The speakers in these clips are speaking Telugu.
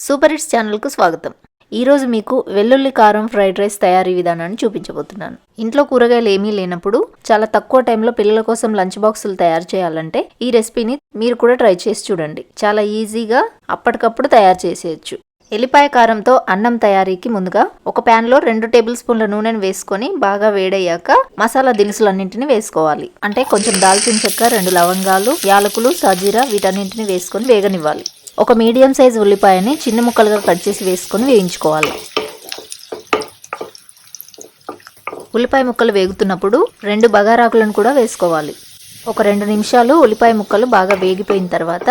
సూపర్ హిట్స్ ఛానల్కు స్వాగతం. ఈరోజు మీకు వెల్లుల్లి కారం ఫ్రైడ్ రైస్ తయారీ విధానాన్ని చూపించబోతున్నాను. ఇంట్లో కూరగాయలు ఏమీ లేనప్పుడు చాలా తక్కువ టైంలో పిల్లల కోసం లంచ్ బాక్సులు తయారు చేయాలంటే ఈ రెసిపీని మీరు కూడా ట్రై చేసి చూడండి. చాలా ఈజీగా అప్పటికప్పుడు తయారు చేసేయచ్చు. ఎల్లిపాయ కారంతో అన్నం తయారీకి ముందుగా ఒక ప్యాన్లో 2 టేబుల్ స్పూన్ల నూనెను వేసుకొని బాగా వేడయ్యాక మసాలా దినుసులన్నింటినీ వేసుకోవాలి. అంటే కొంచెం దాల్చిన చెక్క, 2 లవంగాలు, యాలకులు, సాజీరా వీటన్నింటినీ వేసుకొని వేగనివ్వాలి. ఒక మీడియం సైజ్ ఉల్లిపాయని చిన్న ముక్కలుగా కట్ చేసి వేసుకొని వేయించుకోవాలి. ఉల్లిపాయ ముక్కలు వేగుతున్నప్పుడు 2 బగారాకులను కూడా వేసుకోవాలి. ఒక 2 నిమిషాలు ఉల్లిపాయ ముక్కలు బాగా వేగిపోయిన తర్వాత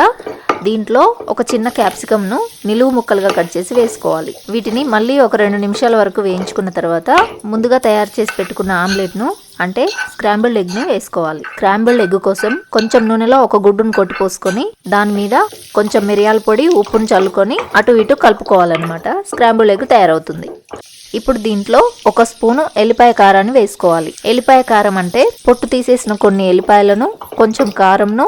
దీంట్లో ఒక చిన్న క్యాప్సికమ్ను నిలువు ముక్కలుగా కట్ చేసి వేసుకోవాలి. వీటిని మళ్ళీ ఒక 2 నిమిషాల వరకు వేయించుకున్న తర్వాత ముందుగా తయారు చేసి పెట్టుకున్న ఆమ్లెట్ను అంటే స్క్రాంబుల్డ్ ఎగ్ని వేసుకోవాలి. స్క్రాంబుల్డ్ ఎగ్ కోసం కొంచెం నూనెలో ఒక గుడ్డును కొట్టిపోసుకొని దాని మీద కొంచెం మిరియాల పొడి, ఉప్పును చల్లుకొని అటు ఇటు కలుపుకోవాలన్నమాట. స్క్రాంబుల్డ్ ఎగ్ తయారవుతుంది. ఇప్పుడు దీంట్లో 1 స్పూను ఎల్లిపాయ కారాన్ని వేసుకోవాలి. ఎల్లిపాయ కారం అంటే పొట్టు తీసేసిన కొన్ని ఎల్లిపాయలను కొంచెం కారంను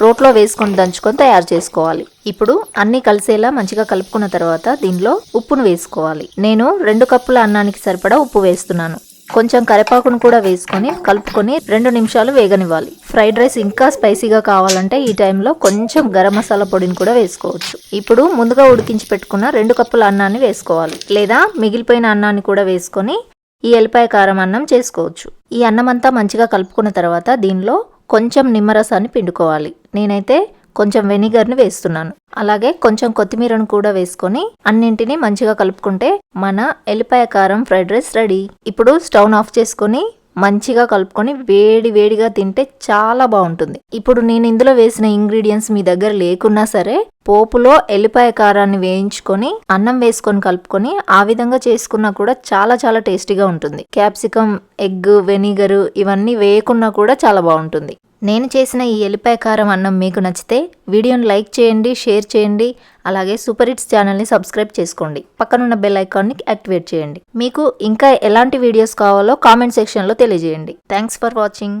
రోట్లో వేసుకొని దంచుకొని తయారు చేసుకోవాలి. ఇప్పుడు అన్ని కలిసేలా మంచిగా కలుపుకున్న తర్వాత దీనిలో ఉప్పును వేసుకోవాలి. నేను 2 కప్పుల అన్నానికి సరిపడా ఉప్పు వేస్తున్నాను. కొంచెం కరివేపాకును కూడా వేసుకొని కలుపుకొని 2 నిమిషాలు వేగనివ్వాలి. ఫ్రైడ్ రైస్ ఇంకా స్పైసీగా కావాలంటే ఈ టైంలో కొంచెం గరం మసాలా పొడిని కూడా వేసుకోవచ్చు. ఇప్పుడు ముందుగా ఉడికించి పెట్టుకున్న 2 కప్పుల అన్నాన్ని వేసుకోవాలి. లేదా మిగిలిపోయిన అన్నాన్ని కూడా వేసుకొని ఈ ఎల్లిపాయ కారం అన్నం చేసుకోవచ్చు. ఈ అన్నం అంతా మంచిగా కలుపుకున్న తర్వాత దీనిలో కొంచెం నిమ్మరసాన్ని పిండుకోవాలి. నేనైతే కొంచెం వెనిగర్ని వేస్తున్నాను. అలాగే కొంచెం కొత్తిమీరను కూడా వేసుకొని అన్నింటినీ మంచిగా కలుపుకుంటే మన ఎల్లిపాయ కారం ఫ్రైడ్ రైస్ రెడీ. ఇప్పుడు స్టవ్ ఆఫ్ చేసుకొని మంచిగా కలుపుకొని వేడిగా తింటే చాలా బాగుంటుంది. ఇప్పుడు నేను ఇందులో వేసిన ఇంగ్రీడియంట్స్ మీ దగ్గర లేకున్నా సరే పోపులో ఎల్లిపాయ కారాన్ని వేయించుకొని అన్నం వేసుకొని కలుపుకొని ఆ విధంగా చేసుకున్నా కూడా చాలా టేస్టీగా ఉంటుంది. క్యాప్సికమ్, ఎగ్, వెనిగర్ ఇవన్నీ వేయకున్నా కూడా చాలా బాగుంటుంది. నేను చేసిన ఈ ఎల్లిపాయ కారం అన్నం మీకు నచ్చితే వీడియోని లైక్ చేయండి, షేర్ చేయండి. అలాగే సూపర్ హిట్స్ ఛానల్ని సబ్స్క్రైబ్ చేసుకోండి. పక్కనున్న బెల్ ఐకాన్ని యాక్టివేట్ చేయండి. మీకు ఇంకా ఎలాంటి వీడియోస్ కావాలో కామెంట్ సెక్షన్లో తెలియజేయండి. Thanks for watching.